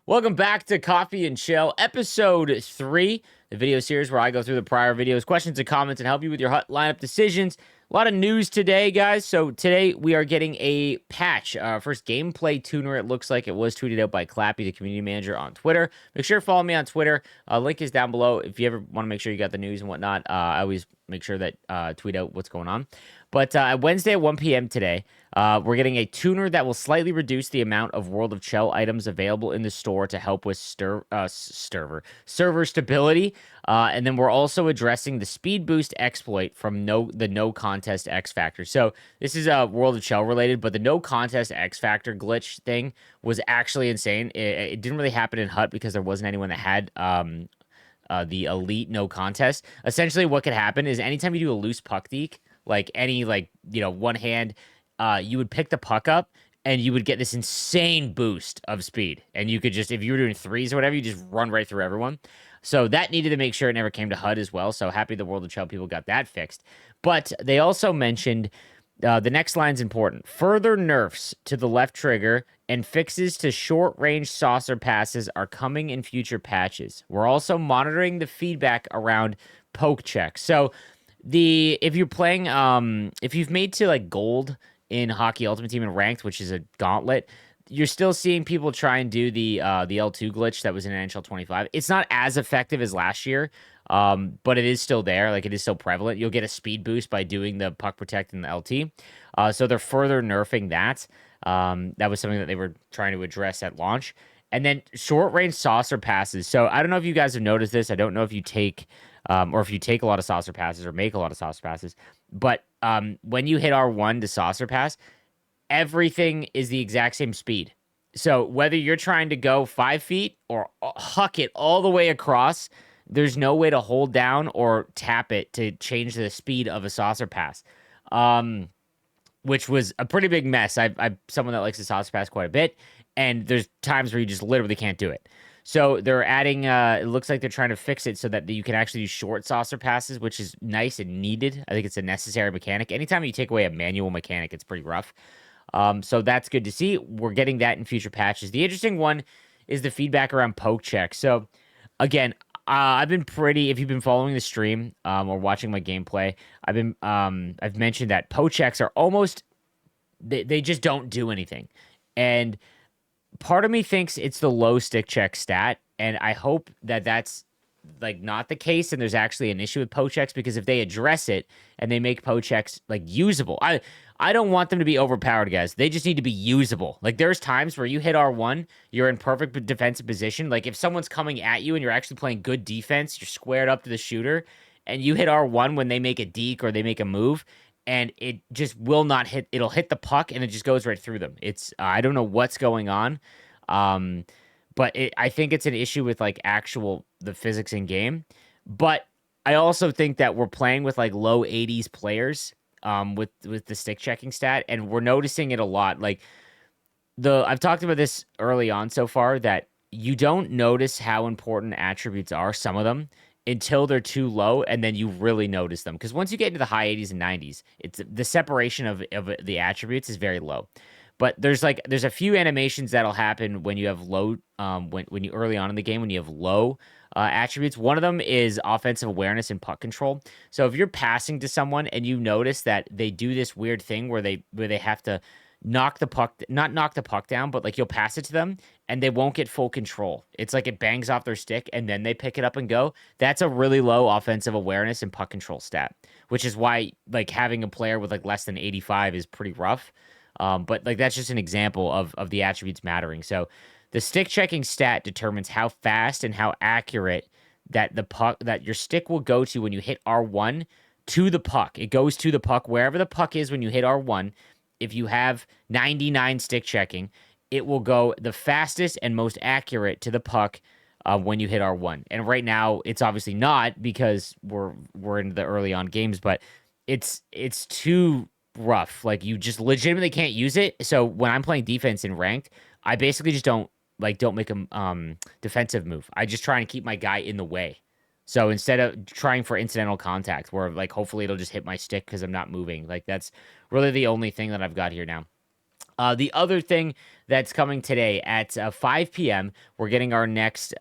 Welcome back to Coffee and Chel, episode 3, the video series where I go through the prior videos, questions and comments, and help you with your hut lineup decisions. A lot of news today, guys. So today we are getting a patch. First gameplay tuner, it looks like it was tweeted out by Clappy, the community manager on Twitter. Make sure to follow me on Twitter. Link is down below. If you ever want to make sure you got the news and whatnot, I always make sure that tweet out what's going on. But Wednesday at 1 p.m. today, we're getting a tuner that will slightly reduce the amount of World of Chel items available in the store to help with server stability. And then we're also addressing the speed boost exploit from the no contest X Factor. So this is World of Chel related, but the no contest X Factor glitch thing was actually insane. It didn't really happen in Hut because there wasn't anyone that had the elite no contest. Essentially, what could happen is anytime you do a loose puck deke, like any one hand, you would pick the puck up and you would get this insane boost of speed. And you could just, if you were doing threes or whatever, you just run right through everyone. So that needed to make sure it never came to HUD as well. So happy the World of Chel people got that fixed. But they also mentioned the next line's important. Further nerfs to the left trigger and fixes to short-range saucer passes are coming in future patches. We're also monitoring the feedback around poke checks. So if you're playing, if you've made to like gold in Hockey Ultimate Team and ranked, which is a gauntlet, you're still seeing people try and do the L2 glitch that was in NHL 25. It's not as effective as last year, but it is still there. Like, it is still prevalent. You'll get a speed boost by doing the puck protect and the LT. So they're further nerfing that. That was something that they were trying to address at launch. And then short range saucer passes. So I don't know if you guys have noticed this. I don't know if you take or if you take a lot of saucer passes or make a lot of saucer passes. But when you hit R1 to saucer pass, everything is the exact same speed. So whether you're trying to go 5 feet or huck it all the way across, there's no way to hold down or tap it to change the speed of a saucer pass, which was a pretty big mess. I'm someone that likes the saucer pass quite a bit, and there's times where you just literally can't do it. So they're adding, it looks like they're trying to fix it so that you can actually do short saucer passes, which is nice and needed. I think it's a necessary mechanic. Anytime you take away a manual mechanic, it's pretty rough. So that's good to see. We're getting that in future patches. The interesting one is the feedback around poke checks. So again, I've been if you've been following the stream or watching my gameplay, I've mentioned that poke checks are almost, they just don't do anything. And part of me thinks it's the low stick check stat, and I hope that that's like not the case and there's actually an issue with poke checks, because if they address it and they make poke checks like usable, I don't want them to be overpowered, guys. They just need to be usable. Like, there's times where you hit R1, you're in perfect defensive position. Like, if someone's coming at you and you're actually playing good defense, you're squared up to the shooter, and you hit R1 when they make a deke or they make a move, and it just will not hit. It'll hit the puck and it just goes right through them. It's I don't know what's going on, but I think it's an issue with like the physics in game. But I also think that we're playing with like low 80s players with the stick checking stat, and we're noticing it a lot. Like, I've talked about this early on so far, that you don't notice how important attributes are, some of them, until they're too low, and then you really notice them. Because once you get into the high 80s and 90s, it's the separation of the attributes is very low. But there's a few animations that'll happen when you have low, when you early on in the game, when you have low attributes. One of them is offensive awareness and puck control. So if you're passing to someone and you notice that they do this weird thing where they have to not knock the puck down, but like you'll pass it to them and they won't get full control. It's like it bangs off their stick and then they pick it up and go. That's a really low offensive awareness and puck control stat, which is why like having a player with like less than 85 is pretty rough. But like that's just an example of the attributes mattering. So the stick checking stat determines how fast and how accurate that your stick will go to when you hit R1 to the puck. It goes to the puck wherever the puck is when you hit R1. If you have 99 stick checking, it will go the fastest and most accurate to the puck when you hit R1. And right now, it's obviously not, because we're in the early on games, but it's too rough. Like, you just legitimately can't use it. So when I'm playing defense in ranked, I basically just don't make a defensive move. I just try and keep my guy in the way. So instead of trying for incidental contact, where like hopefully it'll just hit my stick because I'm not moving, like that's really the only thing that I've got here now. The other thing that's coming today at 5 p.m., we're getting our next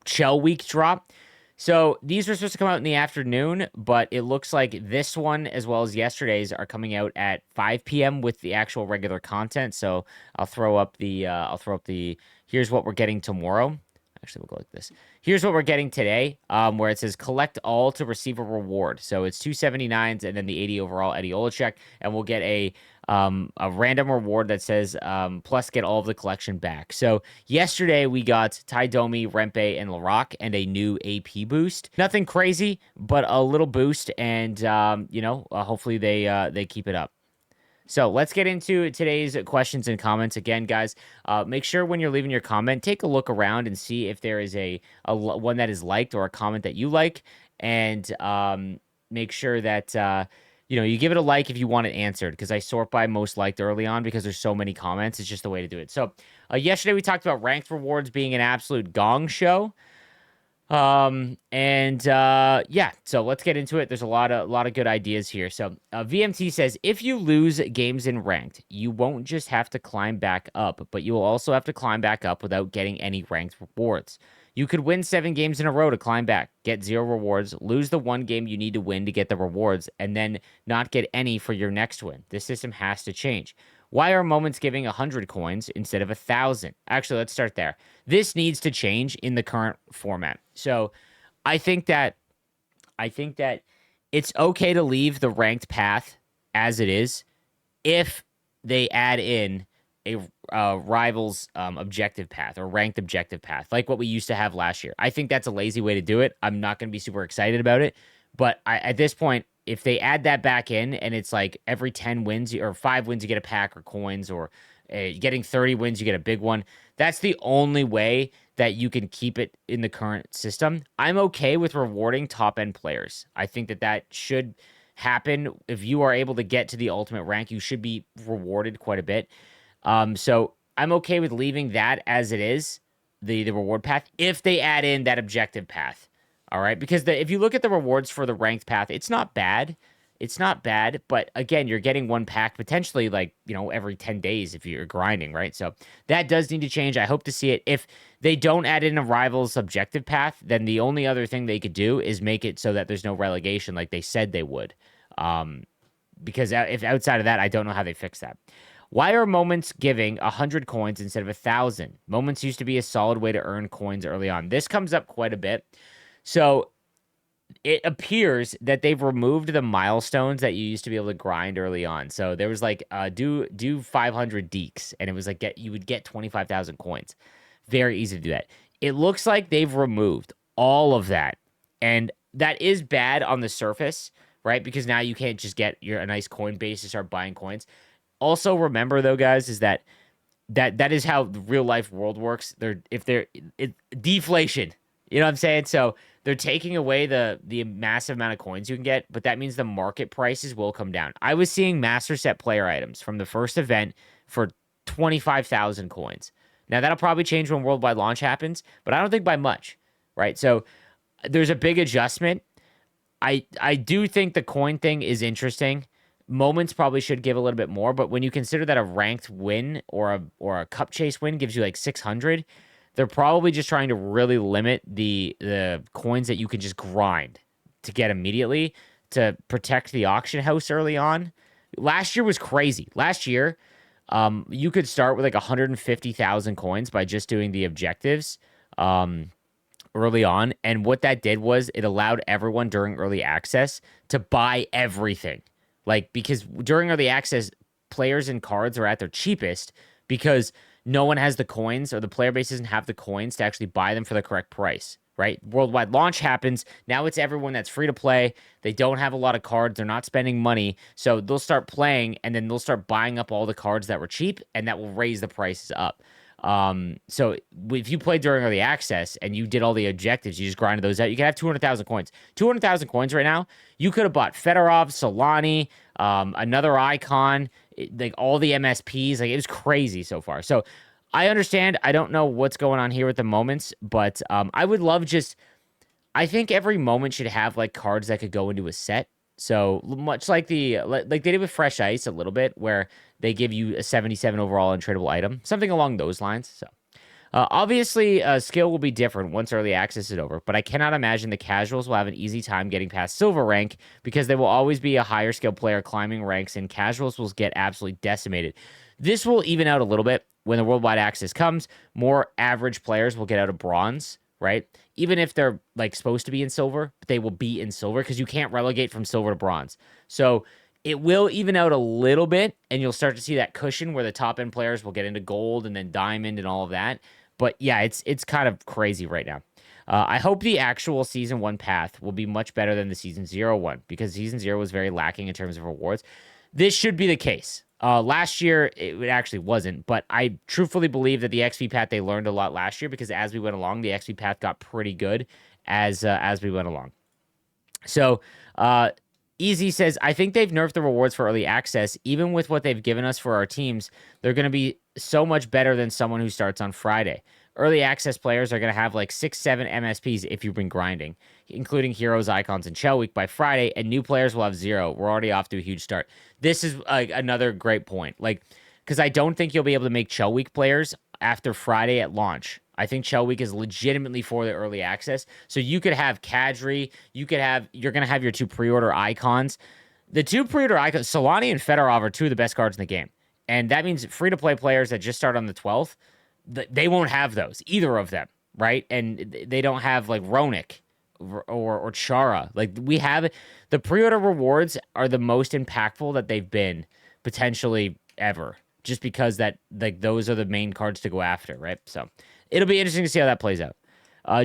Chel Week drop. So these were supposed to come out in the afternoon, but it looks like this one, as well as yesterday's, are coming out at 5 p.m. with the actual regular content. So I'll throw up the here's what we're getting tomorrow. Actually, we'll go like this. Here's what we're getting today, where it says collect all to receive a reward. So it's 279s and then the 80 overall Eddie Olczyk, and we'll get a random reward that says plus get all of the collection back. So yesterday we got Ty Domi, Rempe, and Larock and a new AP boost. Nothing crazy, but a little boost, and hopefully they keep it up. So let's get into today's questions and comments. Again, guys, make sure when you're leaving your comment, take a look around and see if there is a one that is liked or a comment that you like, and make sure that you give it a like if you want it answered, because I sort by most liked early on because there's so many comments. It's just the way to do it. So yesterday we talked about ranked rewards being an absolute gong show. So let's get into it. There's a lot of good ideas here. So VMT says, if you lose games in ranked, you won't just have to climb back up, but you will also have to climb back up without getting any ranked rewards. You could win 7 games in a row to climb back, get 0 rewards, lose the 1 game you need to win to get the rewards, and then not get any for your next win. This system has to change. Why are moments giving 100 coins instead of 1,000? Actually, let's start there. This needs to change in the current format. So I think that it's okay to leave the ranked path as it is if they add in a rivals objective path or ranked objective path, like what we used to have last year. I think that's a lazy way to do it. I'm not going to be super excited about it, but at this point, if they add that back in and it's like every 10 wins or 5 wins you get a pack or coins, or getting 30 wins you get a big one, that's the only way that you can keep it in the current system. I'm okay with rewarding top end players. I think that should happen. If you are able to get to the ultimate rank, you should be rewarded quite a bit. So I'm okay with leaving that as it is, the reward path, if they add in that objective path. All right, because if you look at the rewards for the ranked path, it's not bad. It's not bad, but again, you're getting 1 pack potentially every 10 days if you're grinding, right? So that does need to change. I hope to see it. If they don't add in a rivals objective path, then the only other thing they could do is make it so that there's no relegation like they said they would. Because if outside of that, I don't know how they fix that. Why are moments giving 100 coins instead of 1,000? Moments used to be a solid way to earn coins early on. This comes up quite a bit. So it appears that they've removed the milestones that you used to be able to grind early on. So there was like do 500 deeks, and it was like you would get 25,000 coins. Very easy to do that. It looks like they've removed all of that, and that is bad on the surface, right? Because now you can't just get a nice coin base to start buying coins. Also, remember though, guys, is that is how the real life world works. Deflation. You know what I'm saying? So they're taking away the massive amount of coins you can get, but that means the market prices will come down. I was seeing master set player items from the first event for 25,000 coins. Now, that'll probably change when worldwide launch happens, but I don't think by much, right? So there's a big adjustment. I do think the coin thing is interesting. Moments probably should give a little bit more, but when you consider that a ranked win or a cup chase win gives you like 600, they're probably just trying to really limit the coins that you can just grind to get immediately to protect the auction house early on. Last year was crazy. Last year, you could start with like 150,000 coins by just doing the objectives early on. And what that did was it allowed everyone during early access to buy everything. Because during early access, players and cards are at their cheapest because no one has the coins, or the player base doesn't have the coins to actually buy them for the correct price, right? Worldwide launch happens. Now it's everyone that's free to play. They don't have a lot of cards. They're not spending money. So they'll start playing, and then they'll start buying up all the cards that were cheap, and that will raise the prices up. So if you played during early access and you did all the objectives, you just grinded those out, you could have 200,000 coins. 200,000 coins right now, you could have bought Fedorov, Solani, another icon, like all the MSPs. Like, it was crazy so far. So I understand. I don't know what's going on here with the moments, but I would love I think every moment should have like cards that could go into a set. So much like like they did with Fresh Ice a little bit, where they give you a 77 overall untradeable item, something along those lines. So obviously, skill will be different once early access is over, but I cannot imagine the casuals will have an easy time getting past silver rank because there will always be a higher skill player climbing ranks, and casuals will get absolutely decimated. This will even out a little bit when the worldwide access comes. More average players will get out of bronze, right? Even if they're like supposed to be in silver, but they will be in silver because you can't relegate from silver to bronze. So it will even out a little bit, and you'll start to see that cushion where the top end players will get into gold and then diamond and all of that. But yeah, it's kind of crazy right now. I hope the actual season one path will be much better than the season zero one because season zero was very lacking in terms of rewards. This should be the case. Last year it actually wasn't, but I truthfully believe that the XP path they learned a lot last year because as we went along, the XP path got pretty good as we went along. So, Easy says, I think they've nerfed the rewards for early access. Even with what they've given us for our teams, they're going to be so much better than someone who starts on Friday. Early access players are going to have like 6, 7 MSPs if you've been grinding, including heroes, icons, and Chel Week by Friday, and new players will have 0. We're already off to a huge start. This is another great point. Like, because I don't think you'll be able to make Chel Week players after Friday at launch. I think Chel Week is legitimately for the early access. So you could have Kadri, you're going to have your 2 pre-order icons. The 2 pre-order icons, Solani and Fedorov are 2 of the best cards in the game. And that means free-to-play players that just start on the 12th, they won't have those, either of them, right? And they don't have like Ronik or Chara. Like we have, the pre-order rewards are the most impactful that they've been potentially ever. Just because that like those are the main cards to go after, right? So it'll be interesting to see how that plays out.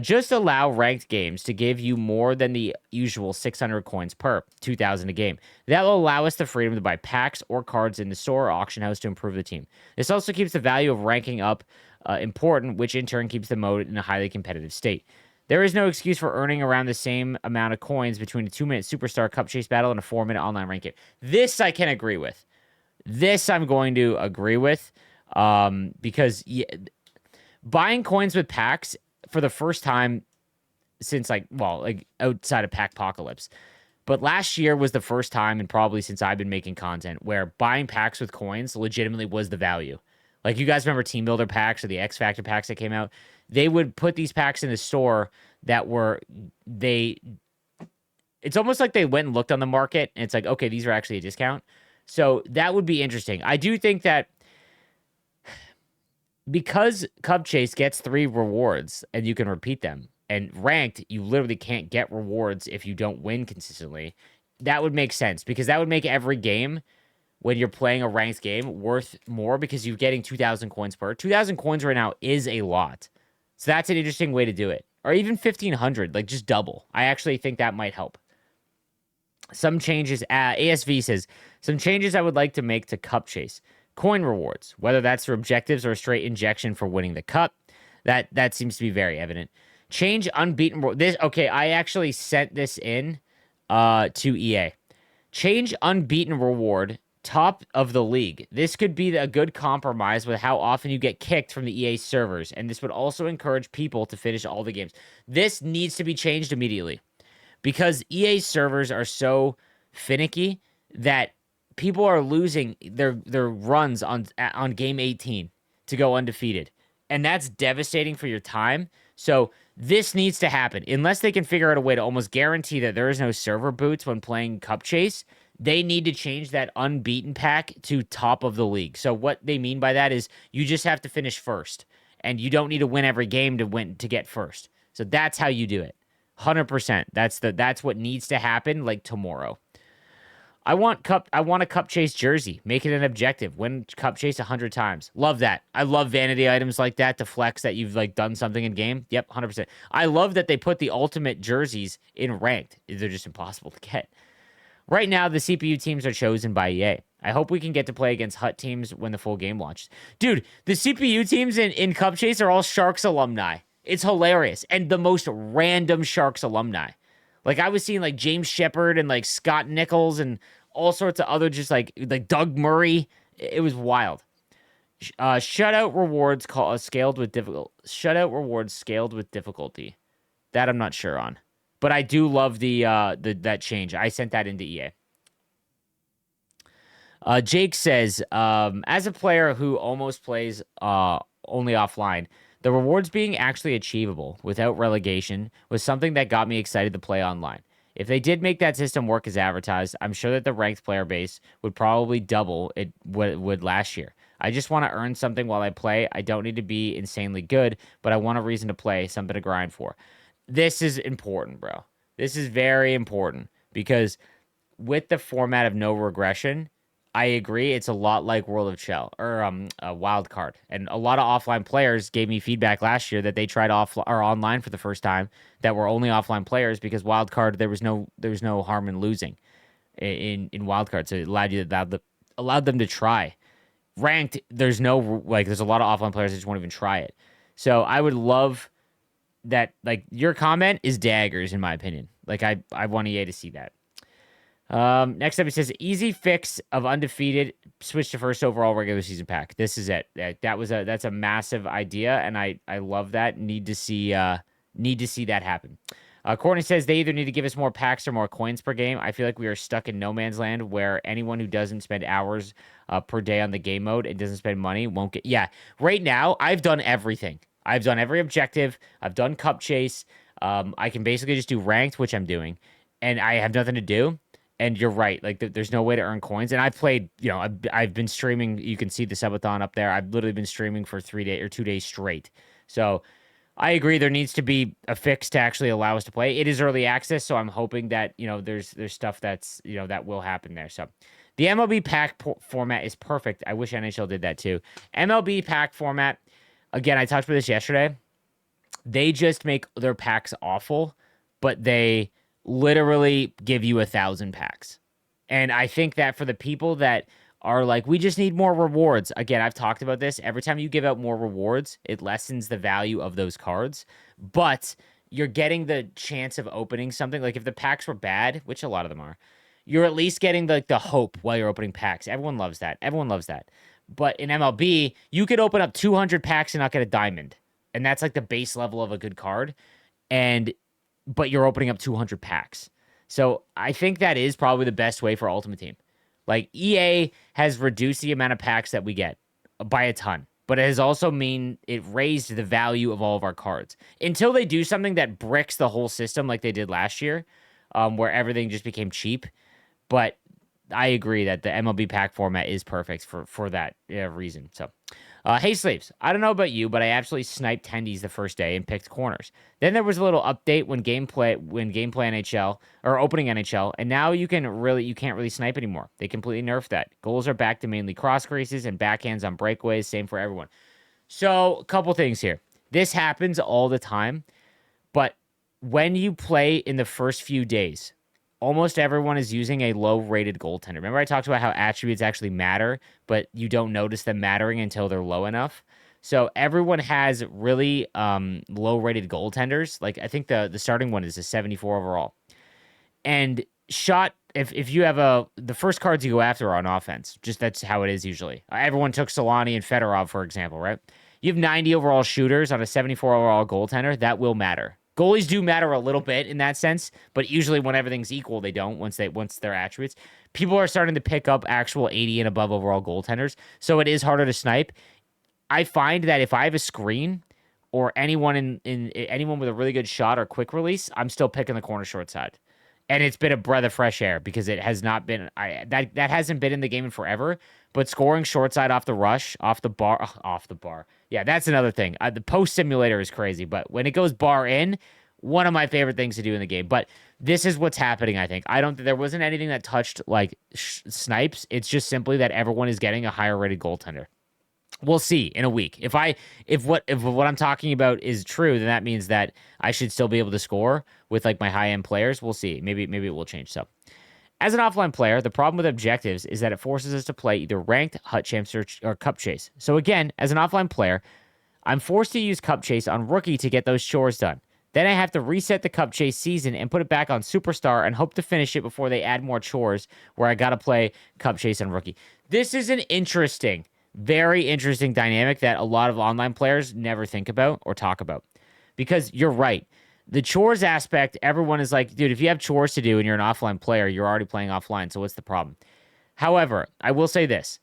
Just allow ranked games to give you more than the usual 600 coins per 2,000 a game. That will allow us the freedom to buy packs or cards in the store or auction house to improve the team. This also keeps the value of ranking up important, which in turn keeps the mode in a highly competitive state. There is no excuse for earning around the same amount of coins between a 2-minute superstar cup chase battle and a 4-minute online rank game. This I can agree with. This I'm going to agree with because buying coins with packs for the first time since like outside of Packpocalypse. But last year was the first time, and probably since I've been making content, where buying packs with coins legitimately was the value. Like you guys remember Team Builder packs or the X Factor packs that came out? They would put these packs in the store that were it's almost like they went and looked on the market and it's like, okay, these are actually a discount. So that would be interesting. I do think that because Cup Chase gets 3 rewards and you can repeat them, and ranked, you literally can't get rewards if you don't win consistently. That would make sense because that would make every game when you're playing a ranked game worth more because you're getting 2,000 coins per. 2,000 coins right now is a lot. So that's an interesting way to do it. Or even 1,500, like just double. I actually think that might help. Some changes, ASV says, some changes I would like to make to Cup Chase. Coin rewards, whether that's through objectives or a straight injection for winning the cup. That seems to be very evident. Change unbeaten. I actually sent this in to EA. Change unbeaten reward top of the league. This could be a good compromise with how often you get kicked from the EA servers, and this would also encourage people to finish all the games. This needs to be changed immediately because EA servers are so finicky that people are losing their runs on game 18 to go undefeated, and that's devastating for your time. So this needs to happen. Unless they can figure out a way to almost guarantee that there is no server boots when playing Cup Chase, they need to change that unbeaten pack to top of the league. So what they mean by that is you just have to finish first, and you don't need to win every game to get first. So that's how you do it. 100%. That's what needs to happen like tomorrow. I want a Cup Chase jersey. Make it an objective. Win Cup Chase 100 times. Love that. I love vanity items like that to flex that you've like done something in game. Yep, 100%. I love that they put the ultimate jerseys in ranked. They're just impossible to get. Right now, the CPU teams are chosen by EA. I hope we can get to play against HUT teams when the full game launches. Dude, the CPU teams in Cup Chase are all Sharks alumni. It's hilarious. And the most random Sharks alumni. Like I was seeing like James Shepard and like Scott Nichols and all sorts of other just like Doug Murray. It was wild. Shutout rewards scaled with difficult. Shutout rewards scaled with difficulty. That I'm not sure on. But I do love the that change. I sent that into EA. Jake says, as a player who almost plays only offline, the rewards being actually achievable without relegation was something that got me excited to play online. If they did make that system work as advertised, I'm sure that the ranked player base would probably double it what it would last year. I just want to earn something while I play. I don't need to be insanely good, but I want a reason to play, something to grind for. This is important, bro. This is very important because with the format of no regression, I agree. It's a lot like World of Chel or Wild Card, and a lot of offline players gave me feedback last year that they tried off or online for the first time that were only offline players because Wild Card there was no harm in losing in Wild Card, so it allowed them to try. Ranked, there's a lot of offline players that just won't even try it. So I would love that. Like your comment is daggers in my opinion. Like I want EA to see that. Next up, it says easy fix of undefeated switch to first overall regular season pack. This is it. That's a massive idea, and I love that. Need to see that happen. Courtney says they either need to give us more packs or more coins per game. I feel like we are stuck in no man's land where anyone who doesn't spend hours per day on the game mode and doesn't spend money won't get. Yeah, right now I've done everything. I've done every objective. I've done cup chase. I can basically just do ranked, which I'm doing, and I have nothing to do. And you're right. Like, there's no way to earn coins. And I've played, I've been streaming. You can see the subathon up there. I've literally been streaming for 3 days or 2 days straight. So I agree. There needs to be a fix to actually allow us to play. It is early access, so I'm hoping that there's stuff that's that will happen there. So the MLB pack format is perfect. I wish NHL did that too. MLB pack format. Again, I talked about this yesterday. They just make their packs awful, but they literally give you 1,000 packs. And I think that for the people that are like, we just need more rewards. Again, I've talked about this. Every time you give out more rewards, it lessens the value of those cards. But you're getting the chance of opening something. Like if the packs were bad, which a lot of them are, you're at least getting the hope while you're opening packs. Everyone loves that. Everyone loves that. But in MLB, you could open up 200 packs and not get a diamond. And that's like the base level of a good card. But you're opening up 200 packs. So I think that is probably the best way for Ultimate Team. Like EA has reduced the amount of packs that we get by a ton, but it has also it raised the value of all of our cards until they do something that bricks the whole system like they did last year, where everything just became cheap. But I agree that the MLB pack format is perfect for that reason. So, hey slaves, I don't know about you, but I absolutely sniped tendies the first day and picked corners. Then there was a little update when gameplay NHL or opening NHL, and now you can't really snipe anymore. They completely nerfed that. Goals are back to mainly cross creases and backhands on breakaways. Same for everyone. So, a couple things here. This happens all the time, but when you play in the first few days, almost everyone is using a low-rated goaltender. Remember I talked about how attributes actually matter, but you don't notice them mattering until they're low enough? So everyone has really low-rated goaltenders. Like I think the starting one is a 74 overall. And if you have the first cards you go after are on offense. Just that's how it is usually. Everyone took Solani and Fedorov, for example, right? You have 90 overall shooters on a 74 overall goaltender. That will matter. Goalies do matter a little bit in that sense, but usually when everything's equal, they don't once they're attributes. People are starting to pick up actual 80 and above overall goaltenders, so it is harder to snipe. I find that if I have a screen or anyone anyone with a really good shot or quick release, I'm still picking the corner short side. And it's been a breath of fresh air because it has not been that hasn't been in the game in forever. But scoring short side off the rush, off the bar. Yeah, that's another thing. The post simulator is crazy, but when it goes bar in, one of my favorite things to do in the game. But this is what's happening, I think. I don't think there wasn't anything that touched like snipes. It's just simply that everyone is getting a higher rated goaltender. We'll see in a week. If what I'm talking about is true, then that means that I should still be able to score with like my high end players. We'll see. Maybe it will change. So, as an offline player, the problem with objectives is that it forces us to play either ranked, hut champs, or cup chase. So again, as an offline player, I'm forced to use cup chase on rookie to get those chores done. Then I have to reset the cup chase season and put it back on superstar and hope to finish it before they add more chores where I got to play cup chase on rookie. This is an very interesting dynamic that a lot of online players never think about or talk about. Because you're right. The chores aspect, everyone is like, dude, if you have chores to do and you're an offline player, you're already playing offline. So what's the problem? However, I will say this.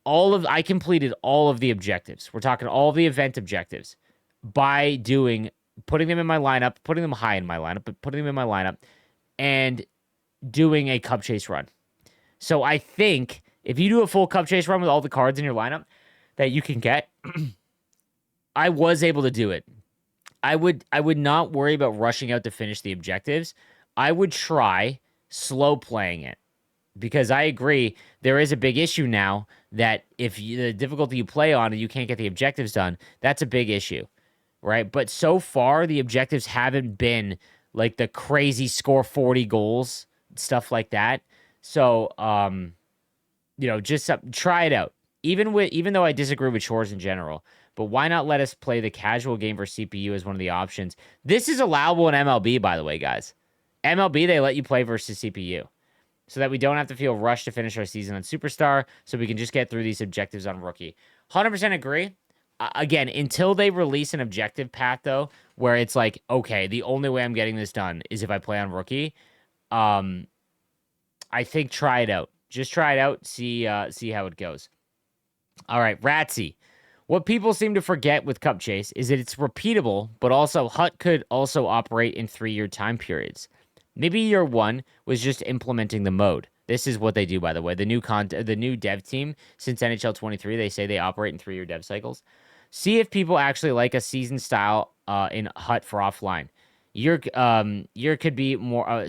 I completed all of the objectives. We're talking all of the event objectives by putting them in my lineup, putting them high in my lineup, but putting them in my lineup and doing a cup chase run. So I think if you do a full cup chase run with all the cards in your lineup that you can get, I was able to do it. I would not worry about rushing out to finish the objectives. I would try slow playing it because I agree there is a big issue now that if the difficulty you play on and you can't get the objectives done, that's a big issue, right? But so far the objectives haven't been like the crazy score 40 goals, stuff like that. So, just try it out. Even though I disagree with chores in general, but why not let us play the casual game for CPU as one of the options? This is allowable in MLB, by the way, guys. MLB, they let you play versus CPU so that we don't have to feel rushed to finish our season on Superstar, so we can just get through these objectives on Rookie. 100% agree. Again, until they release an objective path, though, where it's like, okay, the only way I'm getting this done is if I play on Rookie, I think try it out. Just try it out, see how it goes. All right, Ratsy. What people seem to forget with Cup Chase is that it's repeatable, but also Hut could also operate in 3-year time periods. Maybe year 1 was just implementing the mode. This is what they do, by the way. The new dev team since NHL 23, they say they operate in 3-year dev cycles. See if people actually like a season style in Hut for offline. Year could be more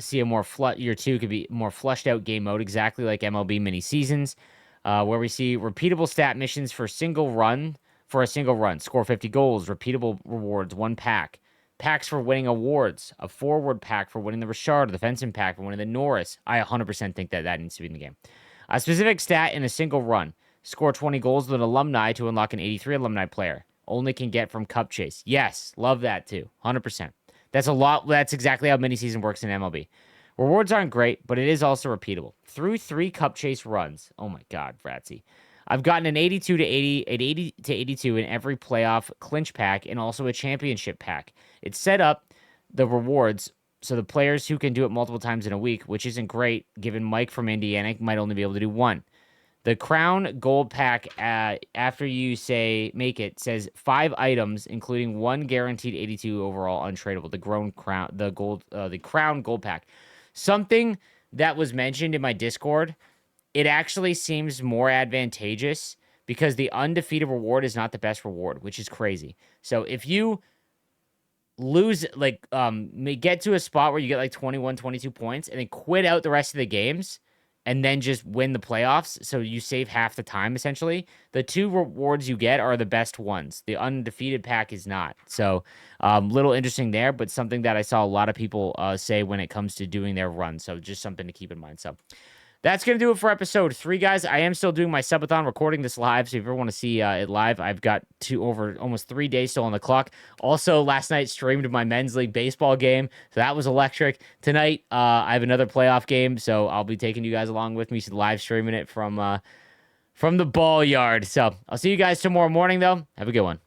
year 2 could be more flushed out game mode, exactly like MLB mini seasons, where we see repeatable stat missions for a single run. Score 50 goals, repeatable rewards, 1 pack. Packs for winning awards, a forward pack for winning the Richard, a defensive pack for winning the Norris. I 100% think that needs to be in the game. A specific stat in a single run. Score 20 goals with an alumni to unlock an 83 alumni player. Only can get from Cup Chase. Yes, love that too. 100%. That's a lot. That's exactly how mini season works in MLB. Rewards aren't great, but it is also repeatable. Through 3 Cup Chase runs. Oh my God, Ratsy. I've gotten an 82 to 80, an 80 to 82 in every playoff clinch pack and also a championship pack. It's set up the rewards so the players who can do it multiple times in a week, which isn't great given Mike from Indiana might only be able to do 1. The Crown Gold Pack, after you say make it, says 5 items, including 1 guaranteed 82 overall untradeable. The Crown Gold Pack. Something that was mentioned in my Discord, it actually seems more advantageous because the undefeated reward is not the best reward, which is crazy. So if you lose, get to a spot where you get 21, 22 points and then quit out the rest of the games and then just win the playoffs, so you save half the time, essentially, the 2 rewards you get are the best ones. The undefeated pack is not. So, little interesting there, but something that I saw a lot of people say when it comes to doing their run. So just something to keep in mind. So that's going to do it for episode 3, guys. I am still doing my subathon, recording this live, so if you ever want to see it live, I've got almost 3 days still on the clock. Also, last night streamed my men's league baseball game, so that was electric. Tonight, I have another playoff game, so I'll be taking you guys along with me, so live streaming it from the ball yard. So I'll see you guys tomorrow morning, though. Have a good one.